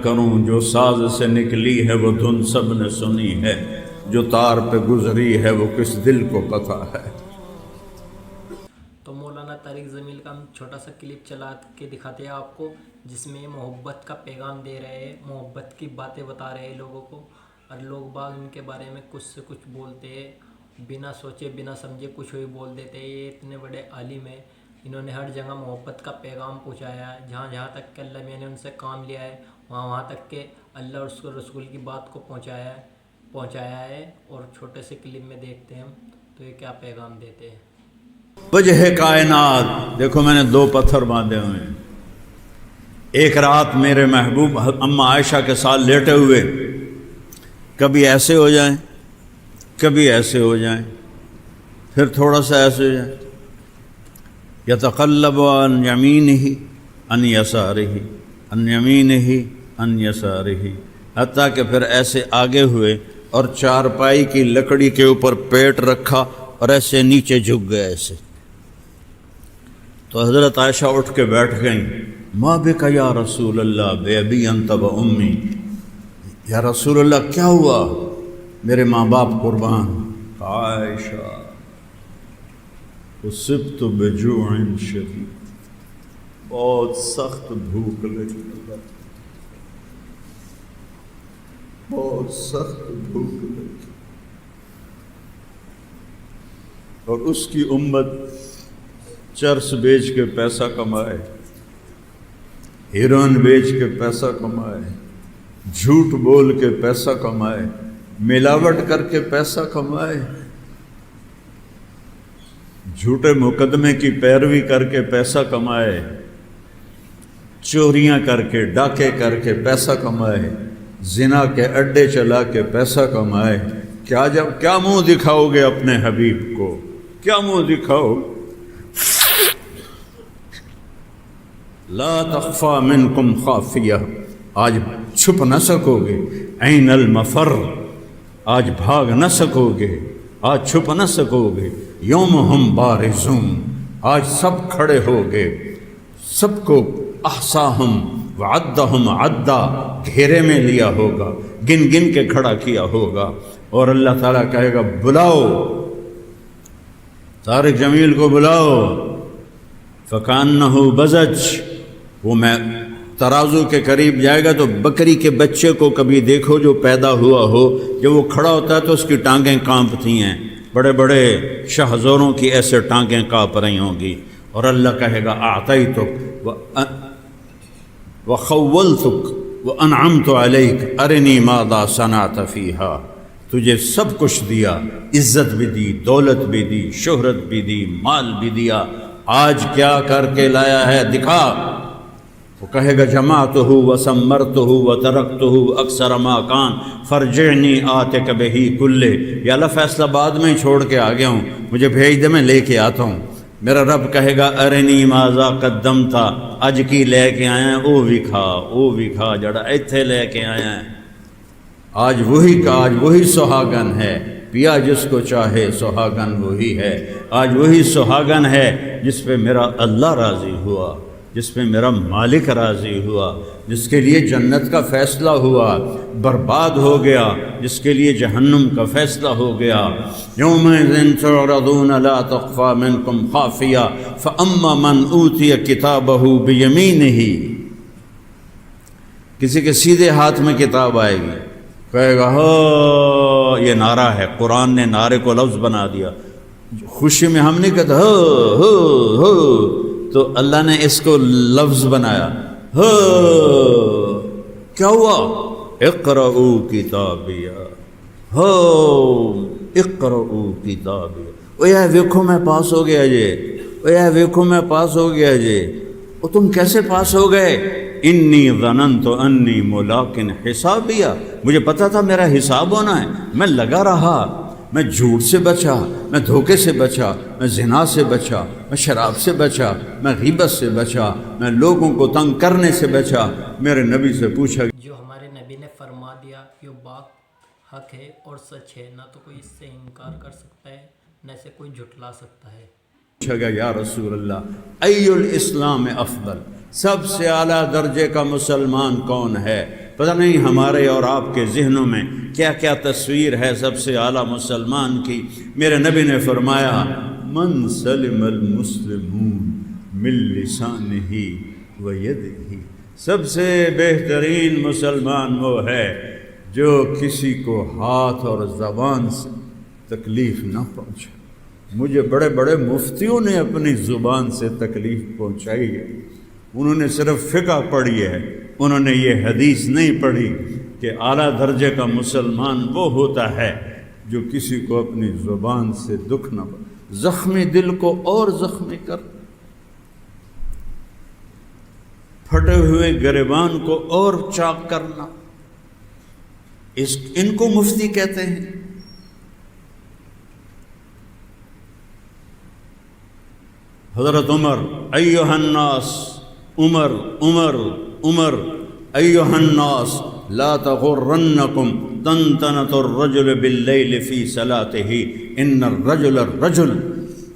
کروں جو ساز سے نکلی ہے وہ دھن سب نے سنی ہے، جو تار پہ گزری ہے وہ کس دل کو پتہ ہے۔ تو مولانا طارق جمیل کا ہم چھوٹا سا کلپ چلا کے دکھاتے ہیں آپ کو، جس میں محبت کا پیغام دے رہے ہیں، محبت کی باتیں بتا رہے ہیں لوگوں کو، اور لوگ باغ ان کے بارے میں کچھ سے کچھ بولتے ہیں، بنا سوچے بنا سمجھے کچھ بھی بول دیتے ہیں۔ یہ اتنے بڑے عالم ہیں، انہوں نے ہر جگہ محبت کا پیغام پہنچایا ہے، جہاں جہاں تک کہ اللہ میاں نے ان سے کام لیا ہے وہاں وہاں تک کہ اللہ اور اس کے رسول کی بات کو پہنچایا ہے۔ اور چھوٹے سے کلپ میں دیکھتے ہیں ہم تو یہ کیا پیغام دیتے ہیں۔ وجہ کائنات، دیکھو میں نے 2 پتھر باندھے ہوئے ہیں۔ ایک رات میرے محبوب اماں عائشہ کے ساتھ لیٹے ہوئے، کبھی ایسے ہو جائیں کبھی ایسے ہو جائیں، پھر تھوڑا سا ایسے ہو جائیں، یتقلب عن یمینہ عن یسارہ عن یمینہ عن یسارہ، حتیٰ کہ پھر ایسے آگے ہوئے اور چارپائی کی لکڑی کے اوپر پیٹ رکھا اور ایسے نیچے جھک گئے ایسے۔ تو حضرت عائشہ اٹھ کے بیٹھ گئیں، ما بک یا رسول اللہ بے ابی انت و امی، یا رسول اللہ کیا ہوا، میرے ماں باپ قربان۔ عائشہ اصبت بجوع شدید، بہت سخت بھوک لگی، بہت سخت بھوک لگی، اور اس کی امت چرس بیچ کے پیسہ کمائے، ہیروئن بیچ کے پیسہ کمائے، جھوٹ بول کے پیسہ کمائے، ملاوٹ کر کے پیسہ کمائے، جھوٹے مقدمے کی پیروی کر کے پیسہ کمائے، چوریاں کر کے ڈاکے کر کے پیسہ کمائے، زنا کے اڈے چلا کے پیسہ کمائے۔ کیا منہ دکھاؤ گے اپنے حبیب کو، کیا منہ دکھاؤ؟ لا تخفى منکم خافیہ، آج چھپ نہ سکو گے، عین المفر، آج بھاگ نہ سکو گے، آج چھپ نہ سکو گے، یوم ہم بارزون، آج سب کھڑے ہو گے، سب کو احصاہم وعدہم عدا، گھیرے میں لیا ہوگا، گن گن کے کھڑا کیا ہوگا، اور اللہ تعالیٰ کہے گا بلاؤ طارق جمیل کو بلاؤ، فکانہ بزج، وہ میں ترازو کے قریب جائے گا تو بکری کے بچے کو کبھی دیکھو جو پیدا ہوا ہو، جب وہ کھڑا ہوتا ہے تو اس کی ٹانگیں کانپتی ہیں، بڑے بڑے شہزوروں کی ایسے ٹانگیں کانپ رہی ہوں گی، اور اللہ کہے گا اعطیتک وخولتک وانعمت علیک ارنی ماذا صنعت فیہا، تجھے سب کچھ دیا، عزت بھی دی، دولت بھی دی، شہرت بھی دی، مال بھی دیا، آج کیا کر کے لایا ہے دکھا۔ وہ کہے گا جمعتہ وثمرتہ وترکتہ اکثر ما کان فرجعنی آتک بہ کلہ، یا اللہ فیصلہ بعد میں ہی چھوڑ کے آ گیا ہوں، مجھے بھیج دے میں لے کے آتا ہوں۔ میرا رب کہے گا ارنی ماذا قدمت، اج کی لے کے آیا ہیں، او بھی کھا جڑا ایتھے لے کے آیا ہیں۔ آج وہی سہاگن ہے، پیا جس کو چاہے سہاگن وہی ہے، آج وہی سہاگن ہے جس پہ میرا اللہ راضی ہوا، جس پہ میرا مالک راضی ہوا، جس کے لیے جنت کا فیصلہ ہوا، برباد ہو گیا جس کے لیے جہنم کا فیصلہ ہو گیا۔ یومئذ تعرضون لا تخفى منکم خافیہ فاما من اوتی کتابہ بیمینہ، کسی کے سیدھے ہاتھ میں کتاب آئے گی، کہے گا ہو، یہ نعرہ ہے، قرآن نے نعرے کو لفظ بنا دیا، خوشی میں ہم نہیں کہتے ہو، تو اللہ نے اس کو لفظ بنایا، ہو، کیا ہوا؟ اقرؤوا کتابیہ، ہو اقرؤوا کتابیہ، او یہ ویکھو میں پاس ہو گیا جی، او یہ ویکھو میں پاس ہو گیا جی، او تم کیسے پاس ہو گئے؟ انی ظننت انی ملاق حسابیہ، مجھے پتا تھا میرا حساب ہونا ہے، میں لگا رہا، میں جھوٹ سے بچا، میں دھوکے سے بچا، میں زنا سے بچا، میں شراب سے بچا، میں غیبت سے بچا، میں لوگوں کو تنگ کرنے سے بچا۔ میرے نبی سے پوچھا، جو ہمارے نبی نے فرما دیا یہ بات حق ہے اور سچ ہے، نہ تو کوئی اس سے انکار کر سکتا ہے نہ اسے کوئی جھٹلا سکتا ہے۔ پوچھا گیا یا رسول اللہ ایل اسلام افضل، سب سے اعلیٰ درجے کا مسلمان کون ہے؟ پتہ نہیں ہمارے اور آپ کے ذہنوں میں کیا کیا تصویر ہے سب سے اعلیٰ مسلمان کی۔ میرے نبی نے فرمایا من سلم المسلمون من لسانہ و یدہ، سب سے بہترین مسلمان وہ ہے جو کسی کو ہاتھ اور زبان سے تکلیف نہ پہنچے۔ مجھے بڑے بڑے مفتیوں نے اپنی زبان سے تکلیف پہنچائی ہے، انہوں نے صرف فقہ پڑھی ہے، انہوں نے یہ حدیث نہیں پڑھی کہ اعلیٰ درجے کا مسلمان وہ ہوتا ہے جو کسی کو اپنی زبان سے دکھ نہ پہنچے، زخمی دل کو اور زخمی کر، پھٹے ہوئے گریبان کو اور چاک کرنا، ان کو مفتی کہتے ہیں۔ حضرت عمر ایھا الناس، عمر عمر عمر ایھا الناس لا تغرنکم طنطنة الرجل باللیل فی صلاته ان الرجل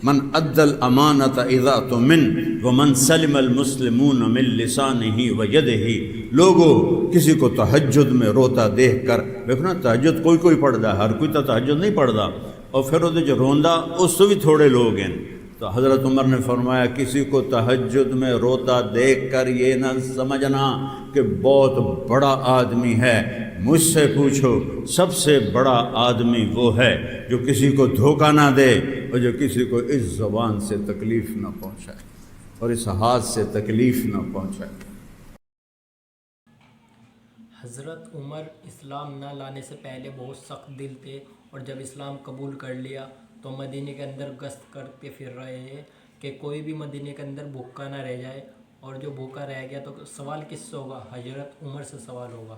من ادى الامانة اذا تؤمن ومن سلم المسلمون من لسانه ويده۔ لوگوں کسی کو تہجد میں روتا دیکھ کر، دیکھو نا تہجد کوئی پڑھدا، ہر کوئی تو تہجد نہیں پڑھدا، اور پھر وہ جو روندا اس تو بھی تھوڑے لوگ ہیں۔ تو حضرت عمر نے فرمایا کسی کو تہجد میں روتا دیکھ کر یہ نہ سمجھنا کہ بہت بڑا آدمی ہے، مجھ سے پوچھو سب سے بڑا آدمی وہ ہے جو کسی کو دھوکہ نہ دے اور جو کسی کو اس زبان سے تکلیف نہ پہنچائے اور اس ہاتھ سے تکلیف نہ پہنچائے۔ حضرت عمر اسلام نہ لانے سے پہلے بہت سخت دل تھے، اور جب اسلام قبول کر لیا تو مدینے کے اندر گشت کرتے پھر رہے ہیں کہ کوئی بھی مدینے کے اندر بھوکا نہ رہ جائے، اور جو بھوکا رہ گیا تو سوال کس سے ہوگا؟ حضرت عمر سے سوال ہوگا۔